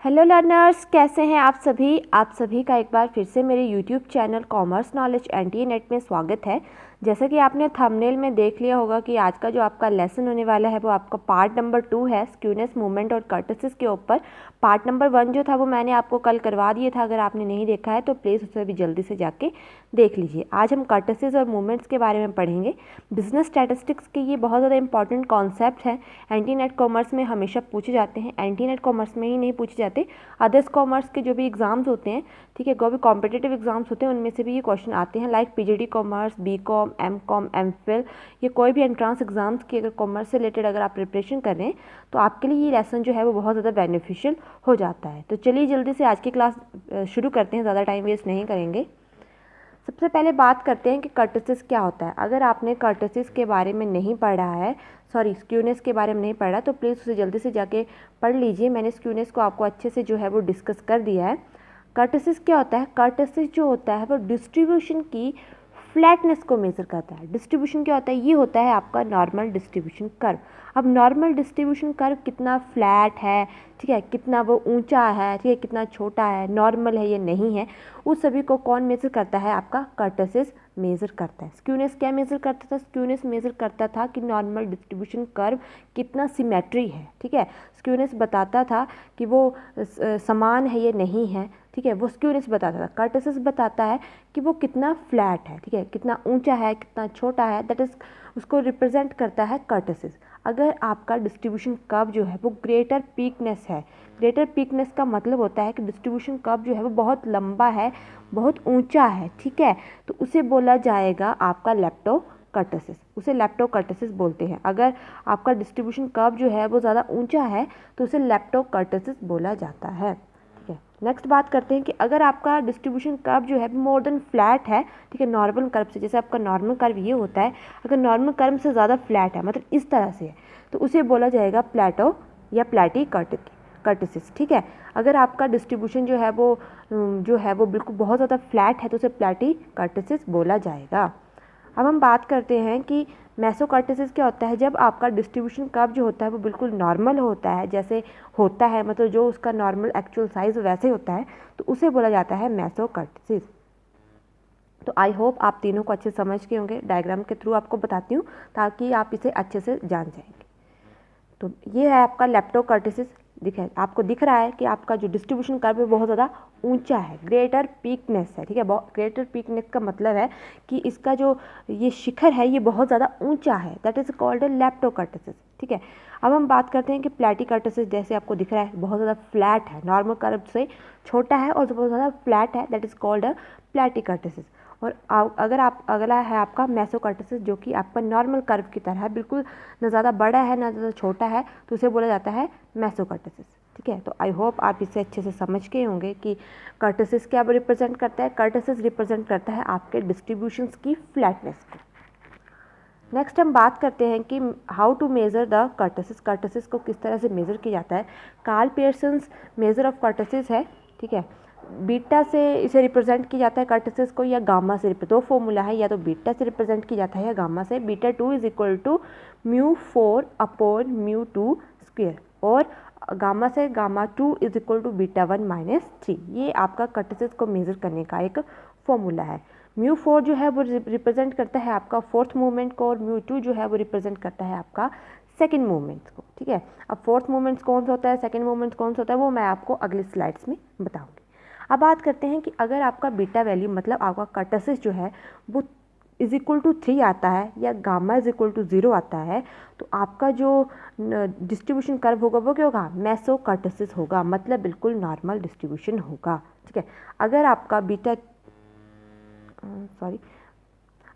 Hello learners, कैसे हैं आप सभी का एक बार फिर से मेरे YouTube channel commerce knowledge NTA net में स्वागत है। जैसा कि आपने थंबनेल में देख लिया होगा कि आज का जो आपका लेसन होने वाला है वो आपका पार्ट नंबर 2 है, स्क्यूनेस, मूवमेंट और कर्टसिस के ऊपर। पार्ट नंबर 1 जो था वो मैंने आपको कल करवा दिया था। अगर आपने नहीं देखा है तो प्लीज़ उसे भी जल्दी से जाके देख लीजिए। आज हम कर्टसिस और मूवमेंट्स के बारे में पढ़ेंगे। बिजनेस स्टैटिस्टिक्स के ये बहुत ज़्यादा इंपॉर्टेंट कॉन्सेप्ट हैं। एनटी नेट कॉमर्स में हमेशा पूछे जाते हैं। एनटी नेट कॉमर्स में ही नहीं पूछे जाते, अदर्स कॉमर्स के जो भी एग्जाम्स होते हैं, ठीक है, जो भी कॉम्पिटेटिव एग्जाम्स होते हैं उनमें से भी ये क्वेश्चन आते हैं। Like PGD commerce, B Com, M Com, M Phil, ये कोई भी एंट्रांस एग्जाम्स की अगर कॉमर्स से रिलेटेड अगर आप प्रिपरेशन कर रहे हैं तो आपके लिए ये लेसन जो है वो बहुत ज़्यादा बेनिफिशियल हो जाता है। तो चलिए जल्दी से आज की क्लास शुरू करते हैं, ज़्यादा टाइम वेस्ट नहीं करेंगे। सबसे पहले बात करते हैं कि कर्टसिस क्या होता है। अगर आपने कर्टसिस के बारे में नहीं पढ़ा है, स्क्यूनेस के बारे में नहीं पढ़ा, तो प्लीज़ उसे जल्दी से जाके पढ़ लीजिए। मैंने स्क्यूनेस को आपको अच्छे से जो है वो डिस्कस कर दिया है। कर्टसिस क्या होता है? कर्टसिस जो होता है वो डिस्ट्रीब्यूशन की फ्लैटनेस को मेज़र करता है। डिस्ट्रीब्यूशन क्या होता है? ये होता है आपका नॉर्मल डिस्ट्रीब्यूशन कर्व। अब नॉर्मल डिस्ट्रीब्यूशन कर्व कितना फ्लैट है, ठीक है, कितना वो ऊंचा है, ठीक है, कितना छोटा है, नॉर्मल है या नहीं है, उस सभी को कौन मेज़र करता है? आपका कर्टसिस मेज़र करता है। स्क्यूनेस क्या मेज़र करता था? स्क्यूनेस मेज़र करता था कि नॉर्मल डिस्ट्रीब्यूशन कर्व कितना सिमेट्री है, ठीक है। स्क्यूनेस बताता था कि वो समान है या नहीं है, ठीक है, वो स्क्यूनेस बताता था। कर्टसिस बताता है कि वो कितना फ्लैट है, ठीक है, कितना ऊंचा है, कितना छोटा है, दैट इज़ उसको रिप्रेजेंट करता है कर्टसिस। अगर आपका डिस्ट्रीब्यूशन कर्व जो है वो ग्रेटर पीकनेस है, ग्रेटर पीकनेस का मतलब होता है कि डिस्ट्रीब्यूशन कर्व जो है वो बहुत लंबा है, बहुत ऊंचा है, ठीक है, तो उसे बोला जाएगा आपका लेप्टोकर्टसिस। उसे लेप्टोकर्टसिस बोलते हैं। अगर आपका डिस्ट्रीब्यूशन कर्व जो है वो ज़्यादा ऊंचा है तो उसे लेप्टोकर्टसिस बोला जाता है, ठीक है। नेक्स्ट बात करते हैं कि अगर आपका डिस्ट्रीब्यूशन कर्व जो है मोर देन फ्लैट है, ठीक है, नॉर्मल कर्व से, जैसे आपका नॉर्मल कर्व ये होता है, अगर नॉर्मल कर्व से ज़्यादा फ्लैट है, मतलब इस तरह से है, तो उसे बोला जाएगा प्लेटो या प्लेटी कर्टसिस, ठीक है। अगर आपका डिस्ट्रीब्यूशन जो है वो बिल्कुल बहुत ज़्यादा फ्लैट है तो उसे प्लेटी कर्टसिस बोला जाएगा। अब हम बात करते हैं कि मेसोकर्टसिस क्या होता है। जब आपका डिस्ट्रीब्यूशन कर्व जो होता है वो बिल्कुल नॉर्मल होता है, जैसे होता है, मतलब जो उसका नॉर्मल एक्चुअल साइज वैसे होता है, तो उसे बोला जाता है मेसोकर्टसिस। तो आई होप आप तीनों को अच्छे समझ के होंगे। डायग्राम के थ्रू आपको बताती हूँ ताकि आप इसे अच्छे से जान जाएंगे। तो ये है आपका लेप्टोकर्टसिस। आपको दिख रहा है कि आपका जो डिस्ट्रीब्यूशन कर्व है बहुत ज़्यादा ऊंचा है, ग्रेटर पीकनेस है, ठीक है। ग्रेटर पीकनेस का मतलब है कि इसका जो ये शिखर है ये बहुत ज़्यादा ऊंचा है, दैट इज कॉल्ड ए लेप्टोकर्टसिस, ठीक है। अब हम बात करते हैं कि प्लेटिकर्टसिस। जैसे आपको दिख रहा है बहुत ज़्यादा फ्लैट है, नॉर्मल कर्व से छोटा है और बहुत ज़्यादा फ्लैट है, दैट इज कॉल्ड अ प्लेटिकर्टसिस। और अगला है आपका मेसोकर्टसिस, जो कि आपका नॉर्मल कर्व की तरह है, बिल्कुल ना ज़्यादा बड़ा है ना ज़्यादा छोटा है, तो उसे बोला जाता है मेसोकर्टसिस, ठीक है। तो आई होप आप इसे अच्छे से समझ के होंगे कि कर्टसिस क्या रिप्रेजेंट करता है। कर्टसिस रिप्रेजेंट करता है आपके डिस्ट्रीब्यूशंस की फ्लैटनेस को। नेक्स्ट हम बात करते हैं कि हाउ टू मेज़र द कर्टसिस। कर्टसिस को किस तरह से मेज़र किया जाता है। कार्ल पियर्सन्स मेज़र ऑफ कर्टसिस है, ठीक है। बीटा से इसे रिप्रेजेंट किया जाता है कर्टसिस को, या गामा से। दो फॉर्मूला है, या तो बीटा से रिप्रेजेंट किया जाता है या गामा से। Beta 2 is equal to μ4 upon μ2 square, और गामा से gamma 2 is equal to beta 1 minus 3। ये आपका कर्टसिस को मेज़र करने का एक फॉर्मूला है। μ4 जो है वो रिप्रेजेंट करता है आपका फोर्थ मूवमेंट को, और μ2 जो है वो रिप्रेजेंट करता है आपका सेकंड मूवमेंट को, ठीक है। अब फोर्थ मूवमेंट कौन सा होता है, सेकंड मूवमेंट कौन सा होता है, वो मैं आपको अगली स्लाइड्स में बताऊंगी। अब बात करते हैं कि अगर आपका बीटा वैल्यू, मतलब आपका कर्टसिस जो है वो इज इक्वल टू 3 आता है या गामा इज इक्वल टू 0 आता है, तो आपका जो डिस्ट्रीब्यूशन कर्व होगा वो क्या होगा? मेसोकर्टसिस होगा, मतलब बिल्कुल नॉर्मल डिस्ट्रीब्यूशन होगा, ठीक है। अगर आपका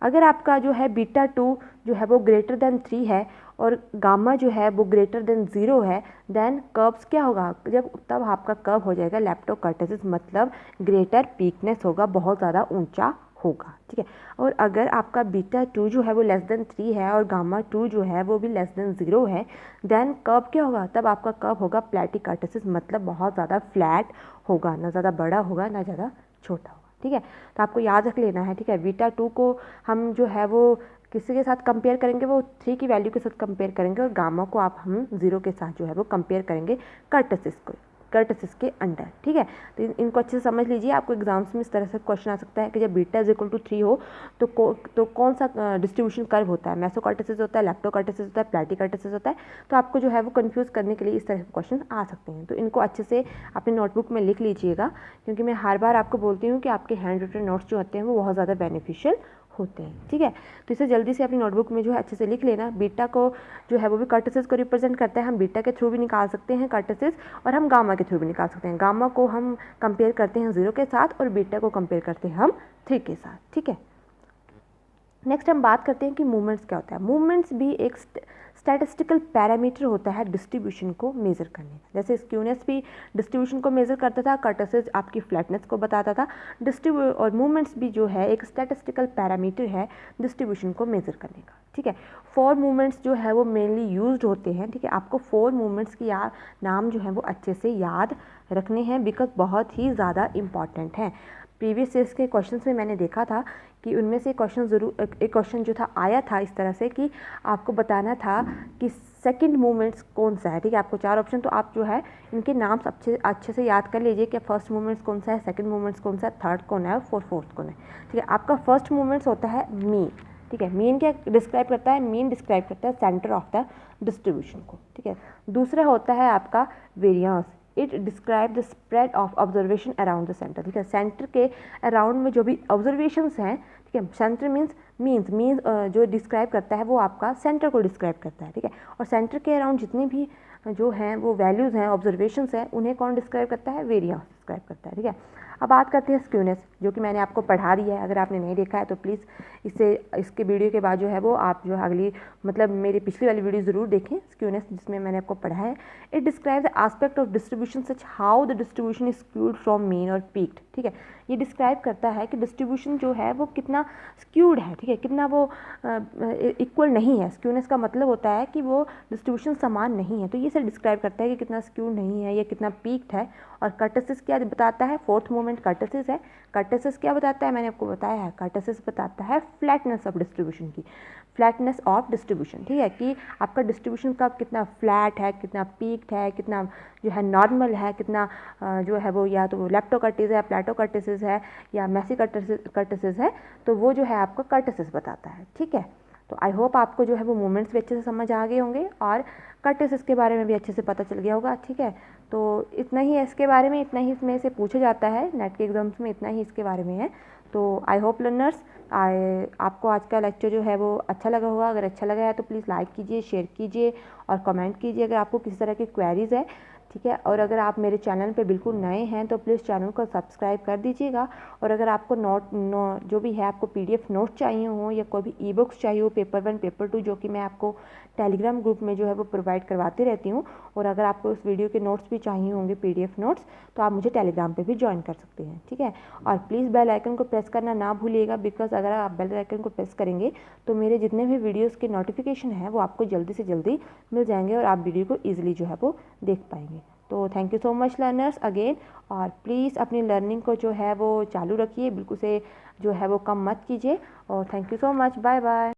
अगर आपका जो है बीटा 2 जो है वो ग्रेटर देन 3 है और गामा जो है वो ग्रेटर देन 0 है, देन कर्व्स क्या होगा? तब आपका कर्व हो जाएगा लेप्टोकर्टसिस, मतलब ग्रेटर पीकनेस होगा, बहुत ज़्यादा ऊंचा होगा, ठीक है। और अगर आपका बीटा 2 जो है वो लेस देन 3 है और गामा 2 जो है वो भी लेस देन 0 है, देन कर्व क्या होगा? तब आपका कर्व होगा प्लेटिकर्टसिस, मतलब बहुत ज़्यादा फ्लैट होगा, ना ज़्यादा बड़ा होगा ना ज़्यादा छोटा होगा, ठीक है। तो आपको याद रख लेना है, ठीक है। बीटा 2 को हम जो है वो किसी के साथ कंपेयर करेंगे, वो 3 की वैल्यू के साथ कंपेयर करेंगे, और गामा को हम 0 के साथ जो है वो कंपेयर करेंगे कर्टसिस को। कर्टेसिस के अंडर। ठीक है, तो इनको अच्छे से समझ लीजिए। आपको एग्जाम्स में इस तरह से क्वेश्चन आ सकता है कि जब बीटा इज इक्वल टू 3 हो तो कौन सा डिस्ट्रीब्यूशन कर्व होता है, मेसोकार्टेसिस होता है, लेप्टोकार्टेसिस होता है, प्लैटीकार्टेसिस होता है। तो आपको जो है वो कंफ्यूज करने के लिए इस तरह के क्वेश्चन आ सकते हैं। तो इनको अच्छे से अपनी नोटबुक में लिख लीजिएगा, क्योंकि मैं हर बार आपको बोलती हूँ कि आपके हैंड रिटन नोट्स जो होते हैं वो बहुत ज़्यादा बेनिफिशियल होते हैं। ठीक है, तो इसे जल्दी से अपनी नोटबुक में जो है अच्छे से लिख लेना। बीटा को जो है वो भी कर्टेसिस को रिप्रेजेंट करता है। हम बीटा के थ्रू भी निकाल सकते हैं कर्टेसिस, और हम गामा के थ्रू भी निकाल सकते हैं। गामा को हम कंपेयर करते हैं 0 के साथ और बीटा को कंपेयर करते हैं हम 3 के साथ। ठीक है, नेक्स्ट हम बात करते हैं कि मूवमेंट्स क्या होता है। मूवमेंट्स भी एक स्टैटिस्टिकल पैरामीटर होता है डिस्ट्रीब्यूशन को मेज़र करने का। जैसे स्क्यूनेस भी डिस्ट्रीब्यूशन को मेज़र करता था, कर्टेसिस आपकी फ्लैटनेस को बताता था। और मूवमेंट्स भी जो है एक स्टैटिस्टिकल पैरामीटर है डिस्ट्रीब्यूशन को मेज़र करने का। ठीक है, 4 मूवमेंट्स जो है वो मेनली यूज्ड होते हैं। ठीक है, आपको 4 मूवमेंट्स की नाम जो है वो अच्छे से याद रखने हैं, बिकॉज बहुत ही ज़्यादा इंपॉर्टेंट हैं। प्रीवियस ईयर्स के क्वेश्चंस में मैंने देखा था कि उनमें से एक क्वेश्चन जो था आया था इस तरह से कि आपको बताना था कि सेकंड मूवमेंट्स कौन सा है। ठीक है, आपको 4 ऑप्शन, तो आप जो है इनके नाम अच्छे से याद कर लीजिए कि फर्स्ट मूवमेंट्स कौन सा है, सेकंड मूवमेंट्स कौन सा है, थर्ड कौन है और फोर्थ कौन है। ठीक है, आपका फर्स्ट मूवमेंट्स होता है मीन। ठीक है, मीन क्या डिस्क्राइब करता है, मीन डिस्क्राइब करता है सेंटर ऑफ द डिस्ट्रीब्यूशन को। ठीक है, दूसरा होता है आपका variance, it describe the spread of observation around the centre. ठीक है, सेंटर के अराउंड में जो भी ऑब्जर्वेशंस हैं, ठीक है, सेंटर मीन्स जो डिस्क्राइब करता है वो आपका सेंटर को डिस्क्राइब करता है। ठीक है, और सेंटर के अराउंड जितनी भी जो हैं वो वैल्यूज़ हैं, ऑब्जर्वेशंस हैं, उन्हें कौन डिस्क्राइब करता है, वेरियंस डिस्क्राइब करता है। ठीक है, अब बात करते हैं स्क्यूनेस, जो कि मैंने आपको पढ़ा दी है। अगर आपने नहीं देखा है तो प्लीज़ इसके वीडियो के बाद जो है वो आप जो अगली मेरी पिछली वाली वीडियो ज़रूर देखें, स्क्यूनेस, जिसमें मैंने आपको पढ़ा है। It describe the aspect of distribution such how the distribution is skewed from mean और पीक्ड। ठीक है, ये डिस्क्राइब करता है कि डिस्ट्रीब्यूशन जो है वो कितना स्क्यूड है। ठीक है, कितना वो इक्वल नहीं है। स्क्यूनेस का मतलब होता है कि वो डिस्ट्रीब्यूशन समान नहीं है, तो ये सब डिस्क्राइब करता है कि कितना स्क्यूड नहीं है या कितना पीक्ड है। और कर्टेसिस क्या बताता है, फोर्थ मूवमेंट कर्टेसिस है। कर्टेसिस क्या बताता है, मैंने आपको बताया है, कर्टेसिस बताता है फ्लैटनेस ऑफ डिस्ट्रीब्यूशन की, फ्लैटनेस ऑफ डिस्ट्रीब्यूशन। ठीक है, कि आपका डिस्ट्रीब्यूशन कब कितना फ्लैट है, कितना पीक्ड है, कितना जो है नॉर्मल है, कितना जो है वो या तो लेप्टोकर्टेसिस है, प्लैटोकर्टेसिस है या मेसिकर्टेसिस है, तो वो जो है आपको कर्टेसिस बताता है। ठीक है, तो आई होप आपको जो है वो मूवमेंट्स भी अच्छे से समझ आ गए होंगे और कर्टेसिस के बारे में भी अच्छे से पता चल गया होगा। ठीक है, तो इतना ही है इसके बारे में, इतना ही इसमें से पूछा जाता है नेट के एग्जाम्स में, इतना ही इसके बारे में है। तो आई होप लर्नर्स आपको आज का लेक्चर जो है वो अच्छा लगा होगा। अगर अच्छा लगा है तो प्लीज़ लाइक कीजिए, शेयर कीजिए और कमेंट कीजिए अगर आपको किसी तरह की क्वेरीज़ है। ठीक है, और अगर आप मेरे चैनल पे बिल्कुल नए हैं तो प्लीज़ चैनल को सब्सक्राइब कर दीजिएगा। और अगर आपको जो भी है आपको PDF नोट चाहिए हो या कोई भी ई बुक्स चाहिए हो, पेपर 1 पेपर 2, जो कि मैं आपको टेलीग्राम ग्रुप में जो है वो प्रोवाइड करवाती रहती हूँ। और अगर आपको इस वीडियो के नोट्स भी चाहिए होंगे, PDF नोट्स, तो आप मुझे टेलीग्राम पे भी ज्वाइन कर सकते हैं। ठीक है, और प्लीज़ बेल आइकन को प्रेस करना ना भूलिएगा, बिकॉज अगर आप बेल आइकन को प्रेस करेंगे तो मेरे जितने भी वीडियोज़ के नोटिफिकेशन है वो आपको जल्दी से जल्दी मिल जाएंगे और आप वीडियो को ईजिली जो है वो देख पाएंगे। तो thank you so much learners again, और प्लीज़ अपनी लर्निंग को जो है वो चालू रखिए, बिल्कुल से जो है वो कम मत कीजिए। और thank you so much, bye bye.